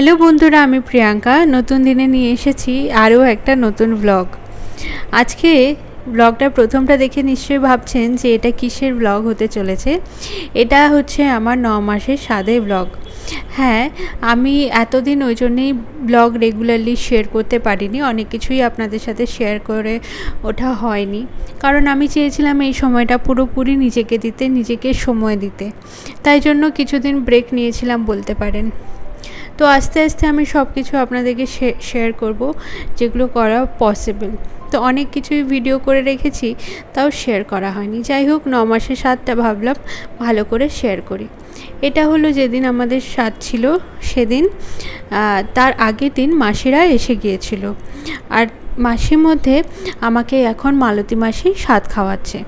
Hello বন্ধুরা, আমি প্রিয়াঙ্কা নতুন দিনে নিয়ে এসেছি আরও একটা নতুন ব্লগ। আজকে ব্লগটা প্রথমটা দেখে নিশ্চয়ই ভাবছেন যে এটা কিসের ব্লগ হতে চলেছে। এটা হচ্ছে আমার 9 মাসের স্বাদের ব্লগ। হ্যাঁ, আমি এতদিন ওই জন্যেই ব্লগ রেগুলারলি শেয়ার করতে পারিনি, অনেক কিছুই আপনাদের সাথে শেয়ার করে ওঠা হয়নি, কারণ আমি চেয়েছিলাম এই সময়টা পুরোপুরি নিজেকে দিতে, নিজেকে সময় দিতে। তাই জন্য কিছুদিন ব্রেক নিয়েছিলাম বলতে পারেন। তো আস্তে আস্তে আমি সব কিছু আপনাদেরকে শেয়ার করব যেগুলো করা পসিবল। তো অনেক কিছুই ভিডিও করে রেখেছি, তাও শেয়ার করা হয়নি। যাই হোক, 9 মাসের স্বাদটা ভাবলাম ভালো করে শেয়ার করি। এটা হলো যেদিন আমাদের স্বাদ ছিল, সেদিন তার আগের দিন মাসিরা এসে গিয়েছিল। আর মাসির মধ্যে আমাকে এখন মালতী মাসি স্বাদ খাওয়াচ্ছে।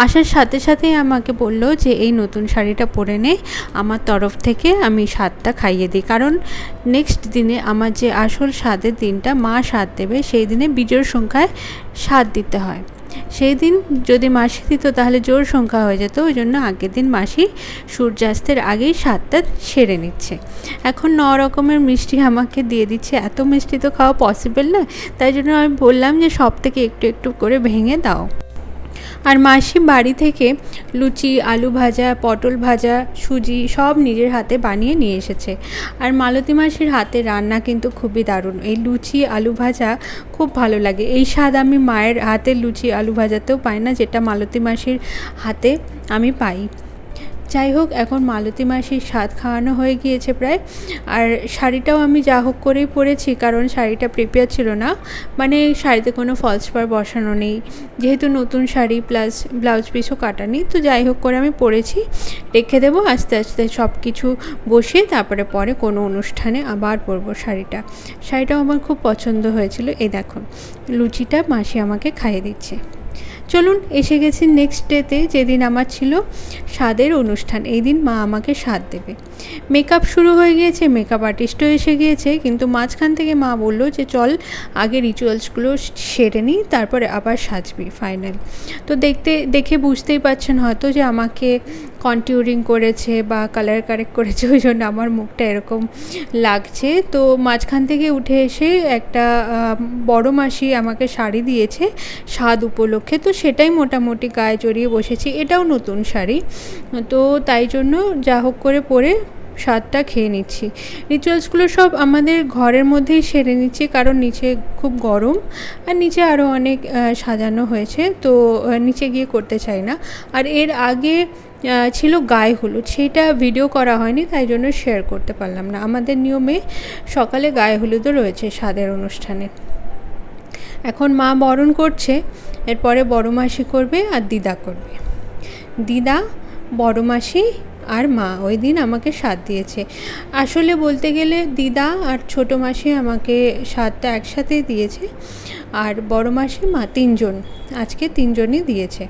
আসার সাথে সাথেই আমাকে বলল যে এই নতুন শাড়িটা পরে নে, আমার তরফ থেকে আমি স্বাদটা খাইয়ে দিই। কারণ নেক্সট দিনে আমার যে আসল স্বাদের দিনটা মা স্বাদ দেবে, সেই দিনে বিজোড় সংখ্যায় স্বাদ দিতে হয়। সেই দিন যদি মাসি দিত তাহলে জোর সংখ্যা হয়ে যেত, ওই জন্য আগের দিন মাসি সূর্যাস্তের আগেই স্বাদটা সেরে নিচ্ছে। এখন 9 রকমের মিষ্টি আমাকে দিয়ে দিচ্ছে। এত মিষ্টি তো খাওয়া পসিবল না, তাই জন্য আমি বললাম যে সব থেকে একটু একটু করে ভেঙে দাও। আর মাসি বাড়ি থেকে লুচি, আলু ভাজা, পটল ভাজা, সুজি সব নিজের হাতে বানিয়ে নিয়ে এসেছে। আর মালতী মাসির হাতে রান্না কিন্তু খুবই দারুণ। এই লুচি, আলু ভাজা খুব ভালো লাগে। এই স্বাদ আমি মায়ের হাতের লুচি, আলু ভাজাতেও পাই না, যেটা মালতী মাসির হাতে আমি পাই। যাই হোক, এখন মালতী মাসির স্বাদ খাওয়ানো হয়ে গিয়েছে প্রায়। আর শাড়িটাও আমি যা হোক করেই পরেছি, কারণ শাড়িটা প্রিপেয়ার ছিল না, মানে শাড়িতে কোনো ফলস পাড় বসানো নেই, যেহেতু নতুন শাড়ি, প্লাস ব্লাউজ পিসও কাটা নেই। তো যাই হোক করে আমি পরেছি, রেখে দেবো আস্তে আস্তে সব কিছু বসিয়ে, তারপরে পরে কোনো অনুষ্ঠানে আবার পরবো শাড়িটাও আমার খুব পছন্দ হয়েছিল। এই দেখুন, লুচিটা মাসি আমাকে খাইয়ে দিচ্ছে। চলুন, এসে গেছি নেক্সট ডেতে, যেদিন আমার ছিল স্বাদের অনুষ্ঠান। এই দিন মা আমাকে স্বাদ দেবে। মেকআপ শুরু হয়ে গিয়েছে, মেকআপ আর্টিস্টও এসে গিয়েছে, কিন্তু মাঝখান থেকে মা বললো যে চল আগে রিচুয়ালসগুলো সেরে নিই, তারপরে আবার সাজবি ফাইনাল। তো দেখে বুঝতেই পারছেন হয়তো যে আমাকে কন্টিউরিং করেছে বা কালার কারেক্ট করেছে, ওই জন্য আমার মুখটা এরকম লাগছে। তো মাঝখান থেকে উঠে এসে একটা বড় মাসি আমাকে শাড়ি দিয়েছে স্বাদ উপলক্ষে, তো সেটাই মোটামুটি গায়ে জড়িয়ে বসেছি। এটাও নতুন শাড়ি, তো তাই জন্য যা হোক করে পরে স্বাদটা খেয়ে নিচ্ছি। রিচুয়ালসগুলো সব আমাদের ঘরের মধ্যেই সেরে নিচ্ছি, কারণ নিচে খুব গরম, আর নিচে আরও অনেক সাজানো হয়েছে, তো নিচে গিয়ে করতে চাই না। আর এর আগে ছিল গায়ে হলুদ, সেইটা ভিডিও করা হয়নি, তাই জন্য শেয়ার করতে পারলাম না। আমাদের নিয়মে সকালে গায়ে হলুদও রয়েছে স্বাদের অনুষ্ঠানে। এখন মা বরণ করছে, এরপরে বড় মাসি করবে আর দিদা করবে। দিদা, বড় মাসি আর মা ওই দিন আমাকে স্বাদ দিয়েছে। আসলে বলতে গেলে দিদা আর ছোটো মাসি আমাকে স্বাদটা একসাথেই দিয়েছে, আর বড় মাসি, মা, তিনজন, আজকে তিনজনই দিয়েছে।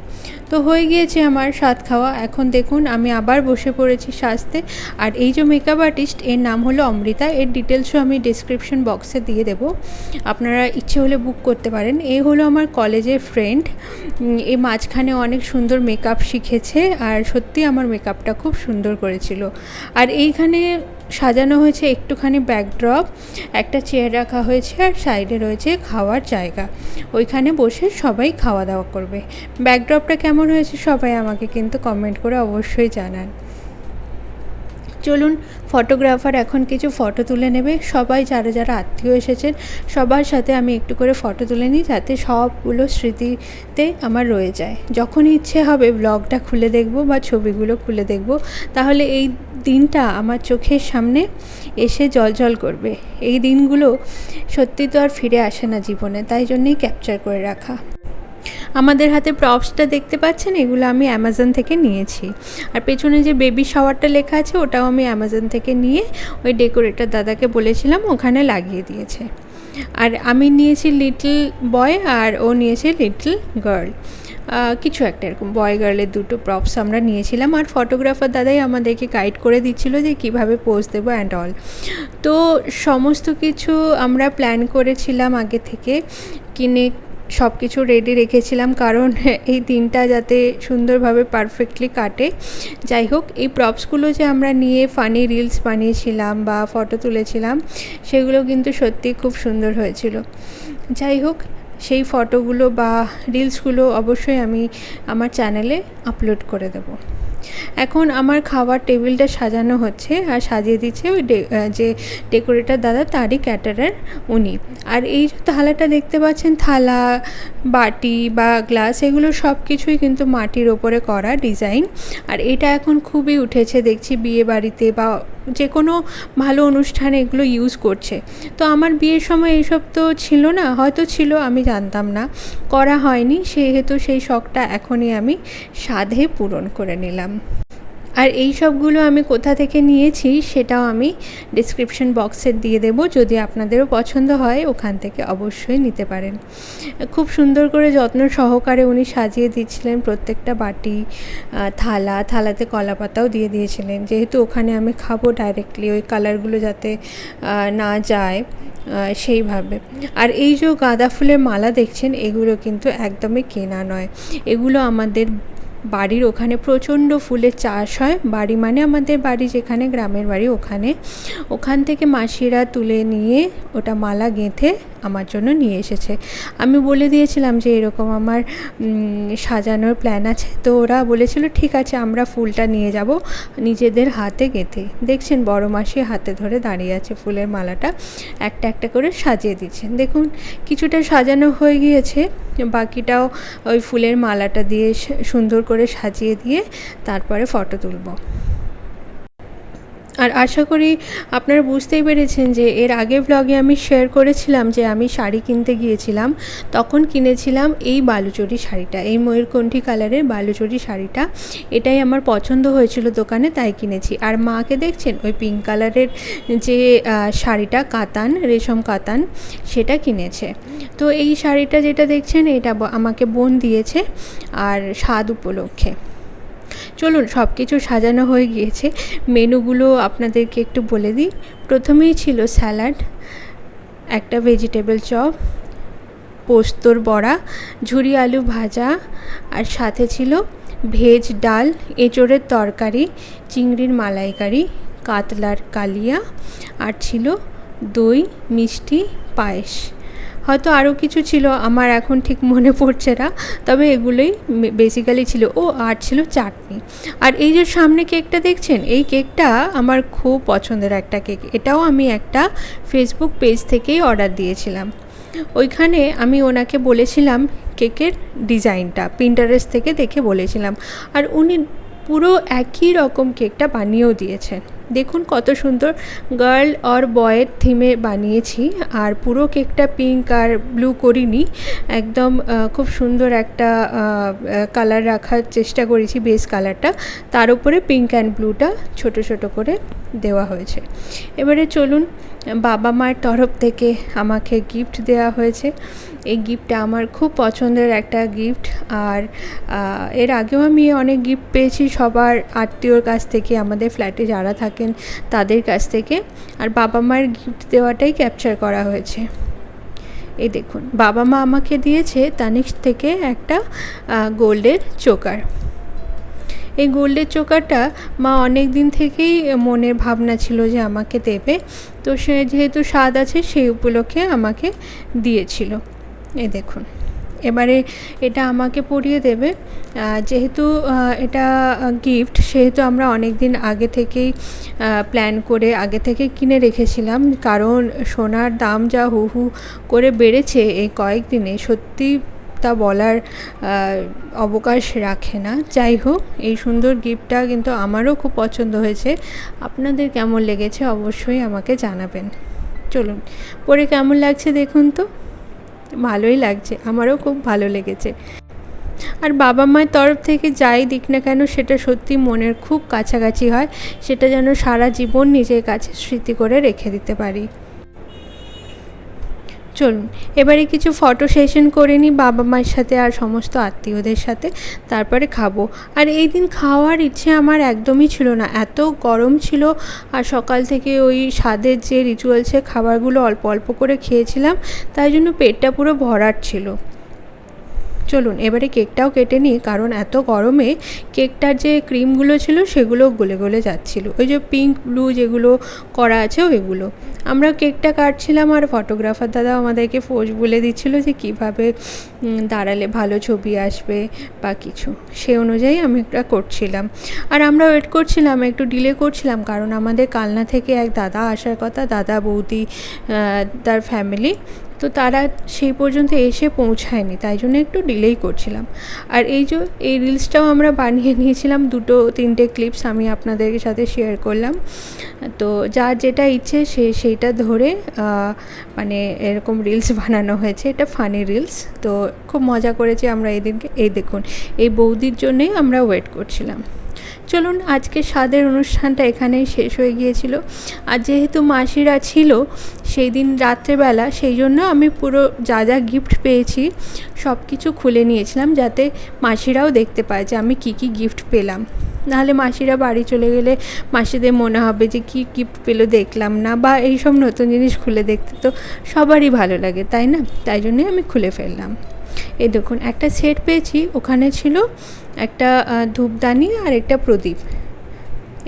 তো হয়ে গিয়েছে আমার স্বাদ খাওয়া। এখন দেখুন আমি আবার বসে পড়েছি সাজতে। আর এই যে মেকআপ আর্টিস্ট, এর নাম হলো অমৃতা, এর ডিটেলসও আমি ডিসক্রিপশন বক্সে দিয়ে দেবো, আপনারা ইচ্ছে হলে বুক করতে পারেন। এই হলো আমার কলেজের ফ্রেন্ড, এই মাঝখানে অনেক সুন্দর মেকআপ শিখেছে, আর সত্যি আমার মেকআপটা খুব সুন্দর করেছিল। আর এইখানে সাজানো হয়েছে একটুখানি ব্যাকড্রপ, একটা চেয়ার রাখা হয়েছে, আর সাইডে রয়েছে খাওয়ার জায়গা, ওইখানে বসে সবাই খাওয়া দাওয়া করবে। ব্যাকড্রপটা কেমন হয়েছে সবাই আমাকে কিন্তু কমেন্ট করে অবশ্যই জানান। চলুন, ফটোগ্রাফার এখন কিছু ফটো তুলে নেবে। সবাই যারা যারা আত্মীয় এসেছেন সবার সাথে আমি একটু করে ফটো তুলে নিই, যাতে সবগুলো স্মৃতিতে আমার রয়ে যায়। যখন ইচ্ছে হবে ব্লগটা খুলে দেখব বা ছবিগুলো খুলে দেখব, তাহলে এই দিনটা আমার চোখের সামনে এসে জলজল করবে। এই দিনগুলো সত্যি তো আর ফিরে আসে না জীবনে, তাই জন্যই ক্যাপচার করে রাখা। আমাদের হাতে প্রপসটা দেখতে পাচ্ছেন, এগুলো আমি অ্যামাজন থেকে নিয়েছি। আর পেছনে যে বেবি শাওয়ারটা লেখা আছে, ওটাও আমি অ্যামাজন থেকে নিয়ে ওই ডেকোরেটর দাদাকে বলেছিলাম, ওখানে লাগিয়ে দিয়েছে। আর আমি নিয়েছি লিটল বয়, আর ও নিয়েছে লিটল গার্ল, কিছু একটা এরকম বয় গার্লের দুটো প্রপস আমরা নিয়েছিলাম। আর ফটোগ্রাফার দাদাই আমাদেরকে গাইড করে দিচ্ছিলো যে কীভাবে পোজ দেবো অ্যান্ড অল। তো সমস্ত কিছু আমরা প্ল্যান করেছিলাম আগে থেকে, কিনে সব কিছু রেডি রেখেছিলাম, কারণ এই দিনটা যাতে সুন্দরভাবে পারফেক্টলি কাটে। যাই হোক, এই প্রপসগুলো যে আমরা নিয়ে ফানি রিলস বানিয়েছিলাম বা ফটো তুলেছিলাম, সেগুলো কিন্তু সত্যি খুব সুন্দর হয়েছিল। যাই হোক, সেই ফটোগুলো বা রিলসগুলো অবশ্যই আমি আমার চ্যানেলে আপলোড করে দেব। এখন আমার খাবার টেবিলটা সাজানো হচ্ছে, আর সাজিয়ে দিচ্ছে ওই যে ডেকোরেটর দাদা, তারই ক্যাটারার উনি। আর এই যে থালাটা দেখতে পাচ্ছেন, থালা, বাটি বা গ্লাস, এগুলো সব কিছুই কিন্তু মাটির ওপরে করা ডিজাইন। আর এটা এখন খুবই উঠেছে দেখছি, বিয়ে বাড়িতে বা যে কোনো ভালো অনুষ্ঠানে এগুলো ইউজ করছে। তো আমার বিয়ের সময় এইসব তো ছিল না, হয়তো ছিল, আমি জানতাম না, করা হয়নি, সেহেতু সেই শখটা এখনই আমি সাধে পূরণ করে নিলাম। আর এই সবগুলো আমি কোথা থেকে নিয়েছি সেটাও আমি ডেসক্রিপশন বক্সে দিয়ে দেব, যদি আপনাদেরও পছন্দ হয় ওখান থেকে অবশ্যই নিতে পারেন। খুব সুন্দর করে যত্ন সহকারে উনি সাজিয়ে দিচ্ছিলেন প্রত্যেকটা বাটি, থালাতে কলা পাতাও দিয়ে দিয়েছিলেন, যেহেতু ওখানে আমি খাবো ডাইরেক্টলি, ওই কালারগুলো যাতে না যায় সেইভাবে। আর এই যে গাঁদা ফুলের মালা দেখছেন, এগুলো কিন্তু একদমই কেনা নয়, এগুলো আমাদের বাড়ির ওখানে প্রচণ্ড ফুলের চাষ হয়। বাড়ি মানে আমাদের বাড়ি যেখানে, গ্রামের বাড়ি, ওখান থেকে মাসিরা তুলে নিয়ে ওটা মালা গেঁথে আমার জন্য নিয়ে এসেছে। আমি বলে দিয়েছিলাম যে এরকম আমার সাজানোর প্ল্যান আছে, তো ওরা বলেছিল ঠিক আছে, আমরা ফুলটা নিয়ে যাব নিজেদের হাতে গেঁথে। দেখছেন বড় মাসি হাতে ধরে দাঁড়িয়ে আছে, ফুলের মালাটা একটা একটা করে সাজিয়ে দিচ্ছেন। দেখুন কিছুটা সাজানো হয়ে গিয়েছে, বাকিটাও ওই ফুলের মালাটা দিয়ে সুন্দর করে সাজিয়ে দিয়ে তারপরে ফটো তুলব। আর আশা করি আপনারা বুঝতেই পেরেছেন যে এর আগের ব্লগে আমি শেয়ার করেছিলাম যে আমি শাড়ি কিনতে গিয়েছিলাম, তখন কিনেছিলাম এই বালুচরী শাড়িটা, এই ময়ূরকণ্ঠী কালারের বালুচরী শাড়িটা। এটাই আমার পছন্দ হয়েছিল দোকানে, তাই কিনেছি। আর মাকে দেখছেন ওই পিঙ্ক কালারের যে শাড়িটা, কাতান, রেশম কাতান, সেটা কিনেছে। তো এই শাড়িটা যেটা দেখছেন, এটা আমাকে বোন দিয়েছে আর স্বাদ উপলক্ষে। চলুন, সব কিছু সাজানো হয়ে গিয়েছে, মেনুগুলো আপনাদেরকে একটু বলে দিই। প্রথমেই ছিল স্যালাড, একটা ভেজিটেবল চপ, পোস্তর বড়া, ঝুরি আলু ভাজা, আর সাথে ছিল ভেজ ডাল, এঁচোড়ের তরকারি, চিংড়ির মালাইকারি, কাতলার কালিয়া, আর ছিল দই, মিষ্টি, পায়েস। হয়তো আরও কিছু ছিল, আমার এখন ঠিক মনে পড়ছে না, তবে এগুলোই বেসিক্যালি ছিল। আর ছিল চাটনি। আর এই যে সামনে কেকটা দেখছেন, এই কেকটা আমার খুব পছন্দের একটা কেক। এটাও আমি একটা ফেসবুক পেজ থেকেই অর্ডার দিয়েছিলাম। ওইখানে আমি ওনাকে বলেছিলাম কেকের ডিজাইনটা, পিন্টারেস্ট থেকে দেখে বলেছিলাম, আর উনি পুরো একই রকম কেকটা বানিয়েও দিয়েছেন। দেখুন কত সুন্দর, গার্ল আর বয়ের থিমে বানিয়েছি। আর পুরো কেকটা পিঙ্ক আর ব্লু করিনি, একদম খুব সুন্দর একটা কালার রাখার চেষ্টা করেছি, বেস কালারটা, তার উপরে পিঙ্ক অ্যান্ড ব্লুটা ছোট ছোট করে দেওয়া হয়েছে। এবারে চলুন, বাবা মায়ের তরফ থেকে আমাকে গিফট দেওয়া হয়েছে। এই গিফটটা আমার খুব পছন্দের একটা গিফট। আর এর আগেও আমি অনেক গিফট পেয়েছি সবার আত্মীয়র কাছ থেকে, আমাদের ফ্ল্যাটে যারা থাকেন তাদের কাছ থেকে। আর বাবা মায়ের গিফট দেওয়াটাই ক্যাপচার করা হয়েছে। এই দেখুন, বাবা মা আমাকে দিয়েছে তানিক্স থেকে একটা গোল্ডের চোকার। এই গোল্ডের চোকারটা মা অনেক দিন থেকেই মনের ভাবনা ছিল যে আমাকে দেবে, তো সে যেহেতু স্বাদ আছে সেই উপলক্ষে আমাকে দিয়েছিল। এই দেখুন, এবারে এটা আমাকে পরিয়ে দেবে। যেহেতু এটা গিফট, সেহেতু আমরা অনেক দিন আগে থেকেই প্ল্যান করে আগে থেকে কিনে রেখেছিলাম, কারণ সোনার দাম যা হু হু করে বেড়েছে এই কয়েকদিনে, সত্যি তা বলার অবকাশ রাখে না। যাই হোক, এই সুন্দর গিফটটা কিন্তু আমারও খুব পছন্দ হয়েছে। আপনাদের কেমন লেগেছে অবশ্যই আমাকে জানাবেন। চলুন, পরে কেমন লাগছে দেখুন তো। ভালোই লাগছে, আমারও খুব ভালো লেগেছে। আর বাবা মায়ের তরফ থেকে যাই দিক না কেন, সেটা সত্যি মনের খুব কাছাকাছি হয়, সেটা যেন সারা জীবন নিজের কাছে স্মৃতি করে রেখে দিতে পারি। চলুন, এবারে কিছু ফটো সেশন করে নিই বাবা মায়ের সাথে আর সমস্ত আত্মীয়দের সাথে, তারপরে খাবো। আর এই দিন খাওয়ার ইচ্ছে আমার একদমই ছিল না, এত গরম ছিল। আর সকাল থেকে ওই স্বাদের যে রিচুয়ালসে খাবারগুলো অল্প অল্প করে খেয়েছিলাম, তাই জন্য পেটটা পুরো ভরাট ছিল। চলুন এবারে কেকটাও কেটে নিই, কারণ এত গরমে কেকটার যে ক্রিমগুলো ছিল সেগুলো গলে গলে যাচ্ছিলো, ওই যে পিঙ্ক ব্লু যেগুলো করা আছে ওইগুলো। আমরা কেকটা কাটছিলাম আর ফটোগ্রাফার দাদা আমাদেরকে পোজ বলে দিচ্ছিলো যে কীভাবে দাঁড়ালে ভালো ছবি আসবে বা কিছু, সে অনুযায়ী আমি একটা করছিলাম। আর আমরা ওয়েট করছিলাম, একটু ডিলে করছিলাম, কারণ আমাদের কালনা থেকে এক দাদা আসার কথা, দাদা বৌদি তার ফ্যামিলি, তো তারা সেই পর্যন্ত এসে পৌঁছায়নি, তাই জন্য একটু ডিলেই করছিলাম। আর এই রিলসটাও আমরা বানিয়ে নিয়েছিলাম, 2-3টে ক্লিপস আমি আপনাদের সাথে শেয়ার করলাম। তো যার যেটা ইচ্ছে সেইটা ধরে মানে এরকম রিলস বানানো হয়েছে, এটা ফানি রিলস। তো খুব মজা করেছি আমরা এই দিনকে। এই দেখুন, এই বৌদির জন্যেই আমরা ওয়েট করছিলাম। চলুন আজকে স্বাদের অনুষ্ঠানটা এখানেই শেষ হয়ে গিয়েছিল। আর যেহেতু মাসিরা ছিল সেই দিন রাত্রেবেলা, সেই জন্য আমি পুরো যা যা গিফট পেয়েছি সব কিছু খুলে নিয়েছিলাম, যাতে মাসিরাও দেখতে পায় যে আমি কি কি গিফট পেলাম। নাহলে মাসিরা বাড়ি চলে গেলে মাসিদের মনে হবে যে কি গিফট পেলো দেখলাম না, বা এইসব নতুন জিনিস খুলে দেখতে তো সবারই ভালো লাগে, তাই না? তাই জন্যই আমি খুলে ফেললাম। এই দেখুন একটা সেট পেয়েছি, ওখানে ছিল একটা ধূপদানি আর একটা প্রদীপ।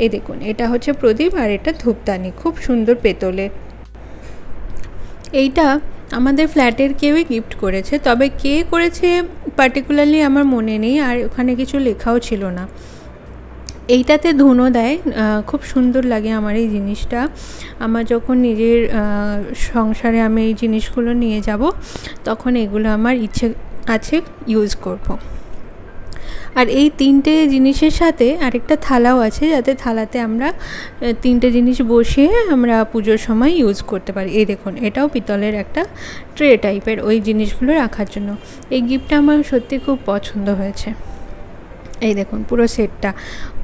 এই দেখুন এটা হচ্ছে প্রদীপ আর এটা ধূপদানি, খুব সুন্দর পেতলের। এইটা আমাদের ফ্ল্যাটের কেউই গিফট করেছে, তবে কে করেছে পার্টিকুলারলি আমার মনে নেই, আর ওখানে কিছু লেখাও ছিল না। এইটাতে ধুনো দেয়, খুব সুন্দর লাগে আমার এই জিনিসটা। আমার যখন নিজের সংসারে আমি এই জিনিসগুলো নিয়ে যাব, তখন এগুলো আমার ইচ্ছে আছে ইউজ করব। আর এই 3টে জিনিসের সাথে আরেকটা থালাও আছে, যাতে থালাতে আমরা 3টে জিনিস বসিয়ে আমরা পুজোর সময় ইউজ করতে পারি। এই দেখুন এটাও পিতলের একটা ট্রে টাইপের, ওই জিনিসগুলো রাখার জন্য। এই গিফটটা আমার সত্যি খুব পছন্দ হয়েছে। এই দেখুন পুরো সেটটা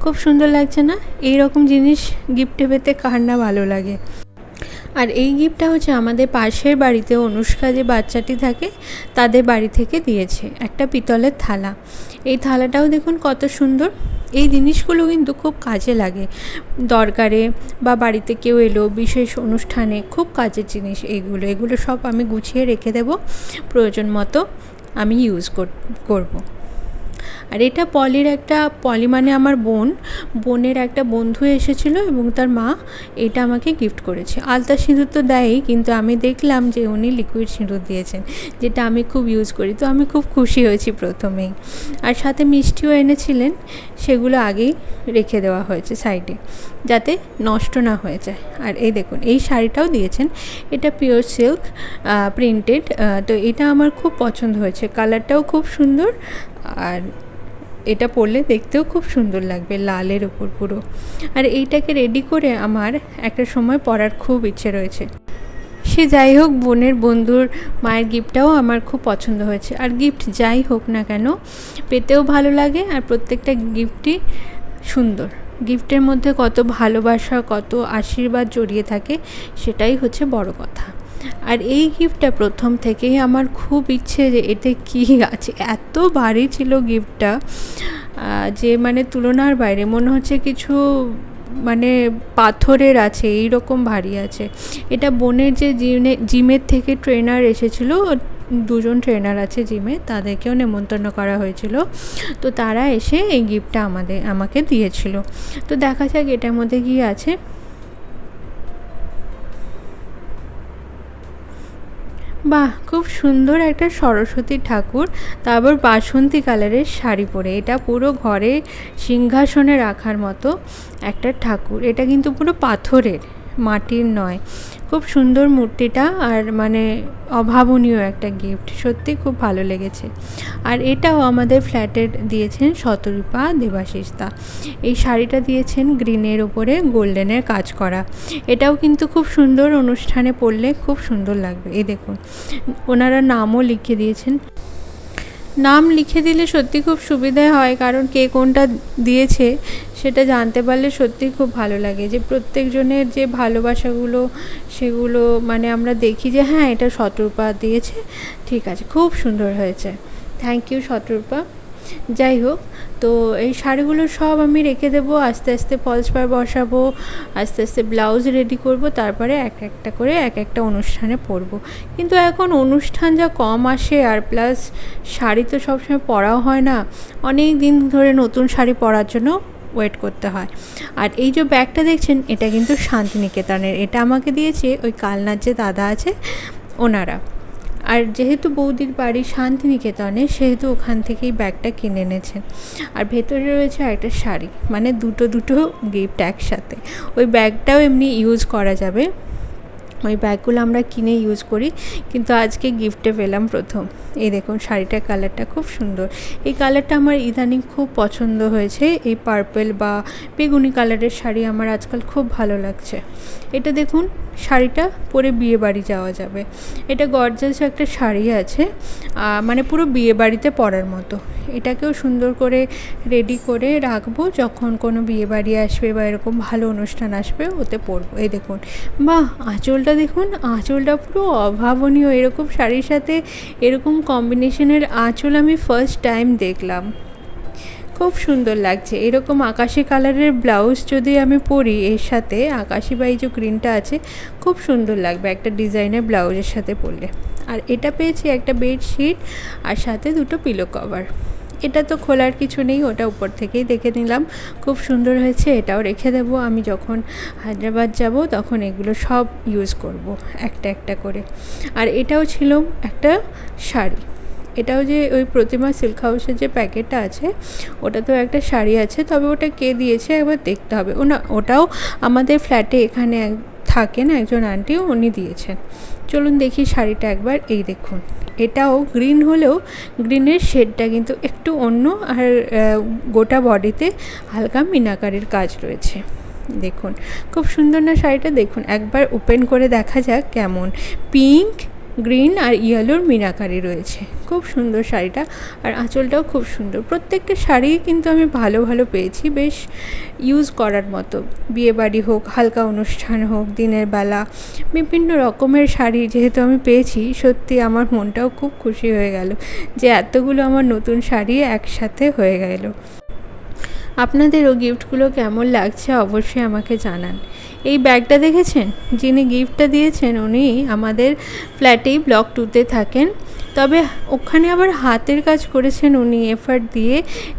খুব সুন্দর লাগছে না? এই রকম জিনিস গিফটে পেতে কার না ভালো লাগে। আর এই গিফটটা হচ্ছে আমাদের পাশের বাড়িতে অনুষ্কা যে বাচ্চাটি থাকে তাদের বাড়ি থেকে দিয়েছে, একটা পিতলের থালা। এই থালাটাও দেখুন কত সুন্দর। এই জিনিসগুলো কিন্তু খুব কাজে লাগে, দরকারে বা বাড়িতে কেউ এলো বিশেষ অনুষ্ঠানে খুব কাজের জিনিস এগুলো সব আমি গুছিয়ে রেখে দেব, প্রয়োজন মতো আমি ইউজ করব। আর এটা পলি মানে আমার বোনের একটা বন্ধু এসেছিলো এবং তার মা এটা আমাকে গিফট করেছে। আলতা সিঁদুর তো দেয়ই, কিন্তু আমি দেখলাম যে উনি লিকুইড সিঁদুর দিয়েছেন, যেটা আমি খুব ইউজ করি, তো আমি খুব খুশি হয়েছি প্রথমেই। আর সাথে মিষ্টিও এনেছিলেন, সেগুলো আগেই রেখে দেওয়া হয়েছে সাইডে, যাতে নষ্ট না হয়ে যায়। আর এই দেখুন এই শাড়িটাও দিয়েছেন, এটা পিওর সিল্ক প্রিন্টেড, তো এটা আমার খুব পছন্দ হয়েছে, কালারটাও খুব সুন্দর। আর এটা পরলে দেখতেও খুব সুন্দর লাগবে লালের ওপর পুরো। আর এইটাকে রেডি করে আমার একটা সময় পরার খুব ইচ্ছে রয়েছে। সে যাই হোক, বোনের বন্ধুর মায়ের গিফটটাও আমার খুব পছন্দ হয়েছে। আর গিফট যাই হোক না কেন, পেতেও ভালো লাগে, আর প্রত্যেকটা গিফটই সুন্দর। গিফটের মধ্যে কত ভালোবাসা, কত আশীর্বাদ জড়িয়ে থাকে, সেটাই হচ্ছে বড় কথা। আর এই গিফটটা প্রথম থেকেই আমার খুব ইচ্ছে যে এতে কী আছে, এত ভারী ছিল গিফটটা যে মানে তুলনার বাইরে, মনে হচ্ছে কিছু মানে পাথরের আছে, এই রকম ভারী আছে। এটা বোনের যে জিমের থেকে ট্রেনার এসেছিলো, 2জন ট্রেনার আছে জিমে, তাদেরকেও নেমন্তন্ন করা হয়েছিল, তো তারা এসে এই গিফটটা আমাকে দিয়েছিল। তো দেখা যাক এটার মধ্যে কী আছে। বাহ, খুব সুন্দর একটা সরস্বতী ঠাকুর, তারপর বাসন্তী কালারের শাড়ি পরে, এটা পুরো ঘরে সিংহাসনে রাখার মতো একটা ঠাকুর। এটা কিন্তু পুরো পাথরের, মাটির নয়। খুব সুন্দর মূর্তিটা, আর মানে অভাবনীয় একটা গিফট, সত্যি খুব ভালো লেগেছে। আর এটাও আমাদের ফ্ল্যাটের দিয়েছেন শতরূপা দেবাশিসদা। এই শাড়িটা দিয়েছেন গ্রিনের উপরে গোল্ডেনের কাজ করা, এটাও কিন্তু খুব সুন্দর, অনুষ্ঠানে পরলে খুব সুন্দর লাগবে। এই দেখুন ওনারা নামও লিখে দিয়েছেন। নাম লিখে দিলে সত্যি খুব সুবিধা হয়, কারণ কে কোনটা দিয়েছে সেটা জানতে পারলে সত্যি খুব ভালো লাগে, যে প্রত্যেকজনের যে ভালোবাসাগুলো সেগুলো মানে আমরা দেখি যে হ্যাঁ এটা শতরূপা দিয়েছে, ঠিক আছে, খুব সুন্দর হয়েছে, থ্যাংক ইউ শতরূপা। যাই হোক, তো এই শাড়িগুলো সব আমি রেখে দেবো, আস্তে আস্তে ফলস পাড় বসাবো, আস্তে আস্তে ব্লাউজ রেডি করব, তারপরে এক একটা করে এক একটা অনুষ্ঠানে পরবো। কিন্তু এখন অনুষ্ঠান যা কম আসে, আর প্লাস শাড়ি তো সবসময় পরাও হয় না, অনেক দিন ধরে নতুন শাড়ি পরার জন্য ওয়েট করতে হয়। আর এই যে ব্যাগটা দেখছেন, এটা কিন্তু শান্তিনিকেতনের, এটা আমাকে দিয়েছে ওই কালনার যে দাদা আছে ওনারা। আর যেহেতু বৌদির বাড়ি শান্তিনিকেতনে, সেহেতু ওখান থেকেই ব্যাগটা কিনে এনেছেন। আর ভেতরে রয়েছে একটা শাড়ি, মানে দুটো গিফট একসাথে। ওই ব্যাগটাও এমনি ইউজ করা যাবে, ওই ব্যাগগুলো আমরা কিনে ইউজ করি, কিন্তু আজকে গিফটে পেলাম প্রথম। এই দেখুন শাড়িটার কালারটা খুব সুন্দর, এই কালারটা আমার ইদানিং খুব পছন্দ হয়েছে। এই পার্পল বা বেগুনি কালারের শাড়ি আমার আজকাল খুব ভালো লাগছে। এটা দেখুন, শাড়িটা পরে বিয়ে বাড়ি যাওয়া যাবে। এটা গর্জাস একটা শাড়ি আছে, মানে পুরো বিয়ে বাড়িতে পরার মতো। এটাকেও সুন্দর করে রেডি করে রাখবো, যখন কোনো বিয়ে বাড়ি আসবে বা এরকম ভালো অনুষ্ঠান আসবে ওতে পরবো। এই দেখুন, বাহ, আঁচলটা দেখুন, আঁচলটা পুরো অভাবনীয়। এরকম শাড়ির সাথে এরকম কম্বিনেশনের আঁচল আমি ফার্স্ট টাইম দেখলাম, খুব সুন্দর লাগছে। এরকম আকাশি কালারের ব্লাউজ যদি আমি পরি এর সাথে, আকাশি বা এই যে গ্রিনটা আছে, খুব সুন্দর লাগবে একটা ডিজাইনের ব্লাউজের সাথে পরলে। আর এটা পেয়েছি একটা বেডশিট, আর সাথে দুটো পিলো কভার। এটা তো খোলার কিছু নেই, ওটা উপর থেকেই দেখে নিলাম, খুব সুন্দর হয়েছে। এটাও রেখে দেবো, আমি যখন হায়দ্রাবাদ যাব তখন এগুলো সব ইউজ করব একটা একটা করে। আর এটাও ছিল একটা শাড়ি, এটাও যে ওই প্রতিমা সিল্ক হাউসের যে প্যাকেটটা আছে, ওটা তো একটা শাড়ি আছে, তবে ওটা কে দিয়েছে একবার দেখতে হবে। ওটাও আমাদের ফ্ল্যাটে এখানে থাকেন একজন আন্টি, উনি দিয়েছেন। চলুন দেখি শাড়িটা একবার। এই দেখুন, এটাও গ্রিন হলেও গ্রিনের শেডটা কিন্তু একটু অন্য, আর গোটা বডিতে হালকা মিনাকারির কাজ রয়েছে। দেখুন খুব সুন্দর না শাড়িটা? দেখুন একবার ওপেন করে দেখা যাক কেমন। পিঙ্ক, গ্রিন আর ইয়েলোর মিনাকারি রয়েছে, খুব সুন্দর শাড়িটা। আর আঁচলটাও খুব সুন্দর। প্রত্যেকটা শাড়ি কিন্তু আমি ভালো ভালো পেয়েছি, বেশ ইউজ করার মতো। বিয়েবাড়ি হোক, হালকা অনুষ্ঠান হোক, দিনের বেলা, বিভিন্ন রকমের শাড়ি যেহেতু আমি পেয়েছি, সত্যি আমার মনটাও খুব খুশি হয়ে গেল যে এতগুলো আমার নতুন শাড়ি একসাথে হয়ে গেল। আপনাদেরও গিফটগুলো কেমন লাগছে অবশ্যই আমাকে জানান। এই ব্যাগটা দেখেছেন, যিনি গিফটটা দিয়েছেন উনি আমাদের ফ্ল্যাটেই ব্লক 2-তে থাকেন, তবে ওখানে আবার হাতের কাজ করেছেন উনি এফার্ট দিয়ে।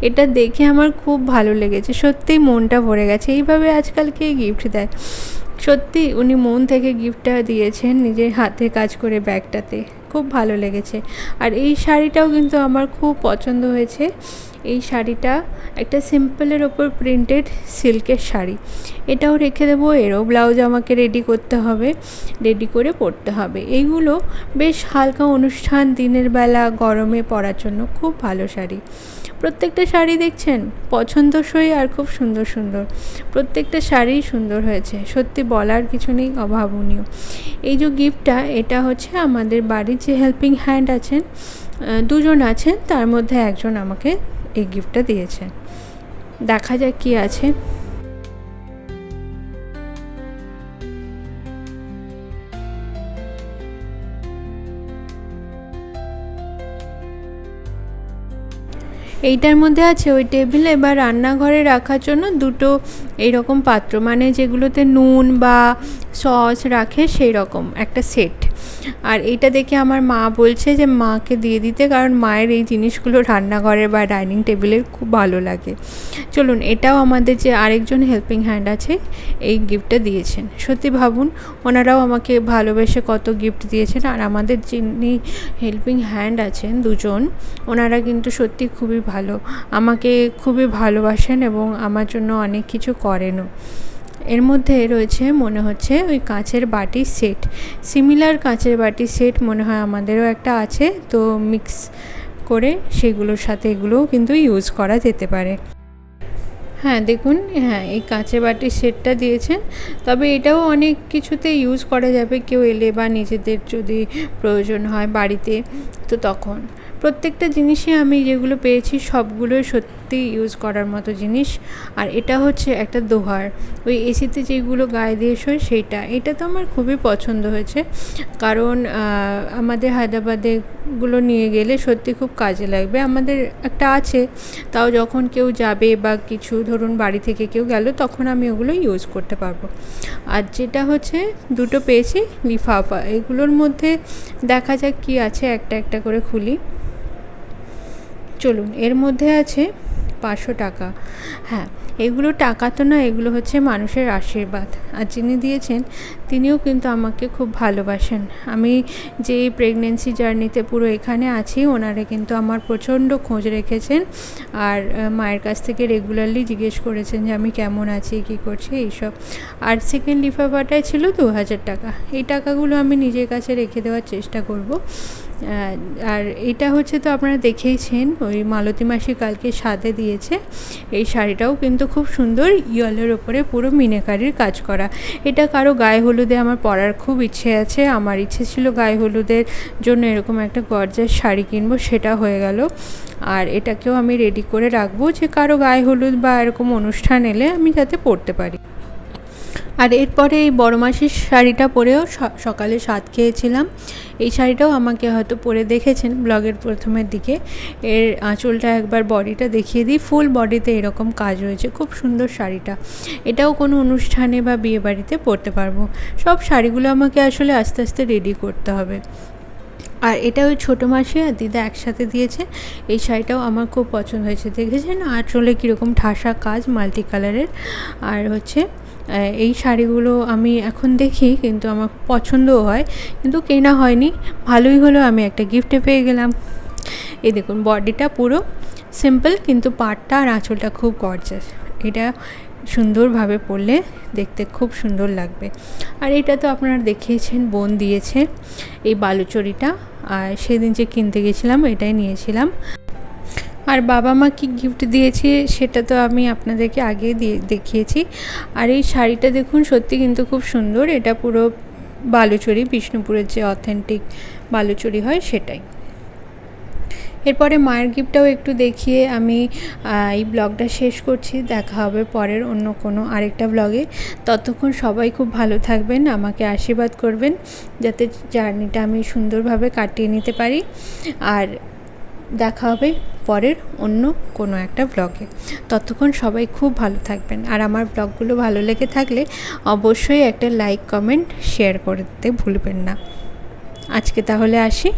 এটা দেখে আমার খুব ভালো লেগেছে, সত্যিই মনটা ভরে গেছে। এইভাবে আজকাল কে গিফট দেয়? সত্যি উনি মন থেকে গিফটটা দিয়েছেন নিজের হাতে কাজ করে ব্যাগটাতে, খুব ভালো লেগেছে। আর এই শাড়িটাও কিন্তু আমার খুব পছন্দ হয়েছে। এই শাড়িটা একটা সিম্পলের ওপর প্রিন্টেড সিল্কের শাড়ি, এটাও রেখে দেবো। এরও ব্লাউজ আমাকে রেডি করতে হবে, রেডি করে পরতে হবে। এইগুলো বেশ হালকা অনুষ্ঠান, দিনের বেলা, গরমে পরার জন্য খুব ভালো শাড়ি। প্রত্যেকটা শাড়ি দেখছেন পছন্দসই আর খুব সুন্দর সুন্দর, প্রত্যেকটা শাড়িই সুন্দর হয়েছে, সত্যি বলার কিছু নেই, অভাবনীয়। এই যে গিফটটা, এটা হচ্ছে আমাদের বাড়ির যে হেল্পিং হ্যান্ড আছেন, দুজন আছেন, তার মধ্যে একজন আমাকে এই গিফটটা দিয়েছেন। দেখা যাক কি আছে। এইটার মধ্যে আছে ওই টেবিলে বা রান্নাঘরে রাখার জন্য দুটো এইরকম পাত্র, মানে যেগুলোতে নুন বা সস রাখে সেই রকম একটা সেট। আর এইটা দেখে আমার মা বলছে যে মাকে দিয়ে দিতে, কারণ মায়ের এই জিনিসগুলো রান্নাঘরে বা ডাইনিং টেবিলের খুব ভালো লাগে। চলুন, এটাও আমাদের যে আরেকজন হেল্পিং হ্যান্ড আছে এই গিফটটা দিয়েছেন। সত্যি ভাবুন, ওনারাও আমাকে ভালোবেসে কত গিফট দিয়েছেন। আর আমাদের যিনি হেল্পিং হ্যান্ড আছেন দুজন, ওনারা কিন্তু সত্যি খুবই ভালো, আমাকে খুবই ভালোবাসেন এবং আমার জন্য অনেক কিছু করেনও। এর মধ্যে রয়েছে মনে হচ্ছে ওই কাঁচের বাটির সেট, সিমিলার কাঁচের বাটির সেট মনে হয় আমাদেরও একটা আছে, তো মিক্স করে সেগুলোর সাথে এগুলোও কিন্তু ইউজ করা যেতে পারে। হ্যাঁ দেখুন, হ্যাঁ এই কাঁচের বাটির সেটটা দিয়েছেন, তবে এটাও অনেক কিছুতে ইউজ করা যাবে, কেউ এলে বা নিজেদের যদি প্রয়োজন হয় বাড়িতে, তো তখন। প্রত্যেকটা জিনিসই আমি যেগুলো পেয়েছি সবগুলোই সত্যি ইউজ করার মতো জিনিস। আর এটা হচ্ছে একটা দোহার, ওই এসিতে যেগুলো গায়ে দিয়ে শোয় সেইটা। এটা তো আমার খুবই পছন্দ হয়েছে, কারণ আমাদের হায়দ্রাবাদে গুলো নিয়ে গেলে সত্যি খুব কাজে লাগবে। আমাদের একটা আছে, তাও যখন কেউ যাবে বা কিছু ধরুন বাড়ি থেকে কেউ গেল তখন আমি ওগুলো ইউজ করতে পারবো। আর যেটা হচ্ছে দুটো পেয়েছি লিফাফা, এগুলোর মধ্যে দেখা যাক কি আছে, একটা একটা করে খুলি। চলুন, এর মধ্যে আছে 500 টাকা। হ্যাঁ, এগুলো টাকা তো না, এগুলো হচ্ছে মানুষের আশীর্বাদ। আর যিনি দিয়েছেন তিনিও কিন্তু আমাকে খুব ভালোবাসেন। আমি যে প্রেগনেন্সি জার্নিতে পুরো এখানে আছি, ওনারা কিন্তু আমার প্রচণ্ড খোঁজ রেখেছেন। আর মায়ের কাছ থেকে রেগুলারলি জিজ্ঞেস করেছেন যে আমি কেমন আছি, কী করছি, এইসব। আর সেকেন্ড লিফাফাটায় ছিল 2000 টাকা। এই টাকাগুলো আমি নিজের কাছে রেখে দেওয়ার চেষ্টা করব। আর এটা হচ্ছে তো আপনারা দেখেইছেন, ওই মালতী মাসি কালকে সাথে দিয়েছে। এই শাড়িটাও কিন্তু খুব সুন্দর, ইয়েলোর ওপরে পুরো মিনাকারির কাজ করা। এটা কারো গায়ে হলুদে আমার পরার খুব ইচ্ছে আছে। আমার ইচ্ছে ছিল গায়ে হলুদের জন্য এরকম একটা গর্জাস শাড়ি কিনবো, সেটা হয়ে গেল। আর এটাকেও আমি রেডি করে রাখবো যে কারো গায়ে হলুদ বা এরকম অনুষ্ঠান এলে আমি যাতে পরতে পারি। আর এরপরে এই বড় মাসির শাড়িটা পরেও সকালে স্বাদ খেয়েছিলাম। এই শাড়িটাও আমাকে হয়তো পরে দেখেছেন ব্লগের প্রথমের দিকে। এর আঁচলটা একবার বডিটা দেখিয়ে দিই, ফুল বডিতে এরকম কাজ রয়েছে, খুব সুন্দর শাড়িটা। এটাও কোনো অনুষ্ঠানে বা বিয়েবাড়িতে পরতে পারবো। সব শাড়িগুলো আমাকে আসলে আস্তে আস্তে রেডি করতে হবে। আর এটা ওই ছোটো মাসি আর দিদা একসাথে দিয়েছে। এই শাড়িটাও আমার খুব পছন্দ হয়েছে, দেখেছেন আঁচলে কীরকম ঠাসা কাজ, মাল্টি কালারের। আর হচ্ছে এই শাড়িগুলো আমি এখন দেখি, কিন্তু আমার পছন্দও হয়, কিন্তু কেনা হয়নি। ভালোই হলো, আমি একটা গিফটে পেয়ে গেলাম। এই দেখুন, বডিটা পুরো সিম্পল, কিন্তু পাড়টা আর আঁচলটা খুব গর্জাস। এটা সুন্দরভাবে পরলে দেখতে খুব সুন্দর লাগবে। আর এটা তো আপনারা দেখিয়েছেন, বোন দিয়েছে এই বালুচরীটা। আর সেদিন যে কিনতে গেছিলাম এটাই নিয়েছিলাম। আর বাবা মা কি গিফট দিয়েছে সেটা তো আমি আপনাদেরকে আগে দেখিয়েছি। আর এই শাড়িটা দেখুন, সত্যি কিন্তু খুব সুন্দর। এটা পুরো বালুচরী, বিষ্ণুপুরের যে অথেন্টিক বালুচরী হয় সেটাই। এরপরে মায়ের গিফটটাও একটু দেখিয়ে আমি এই ব্লগটা শেষ করছি। দেখা হবে পরের অন্য কোনো আরেকটা ব্লগে। ততক্ষণ সবাই খুব ভালো থাকবেন, আমাকে আশীর্বাদ করবেন যাতে জার্নিটা আমি সুন্দরভাবে কাটিয়ে নিতে পারি। আর দেখা হবে পরের অন্য কোনো একটা ব্লগে। ততক্ষণ সবাই খুব ভালো থাকবেন। আর আমার ব্লগগুলো ভালো লেগে থাকলে অবশ্যই একটা লাইক, কমেন্ট, শেয়ার করে দিতে ভুলবেন না। আজকে তাহলে আসি।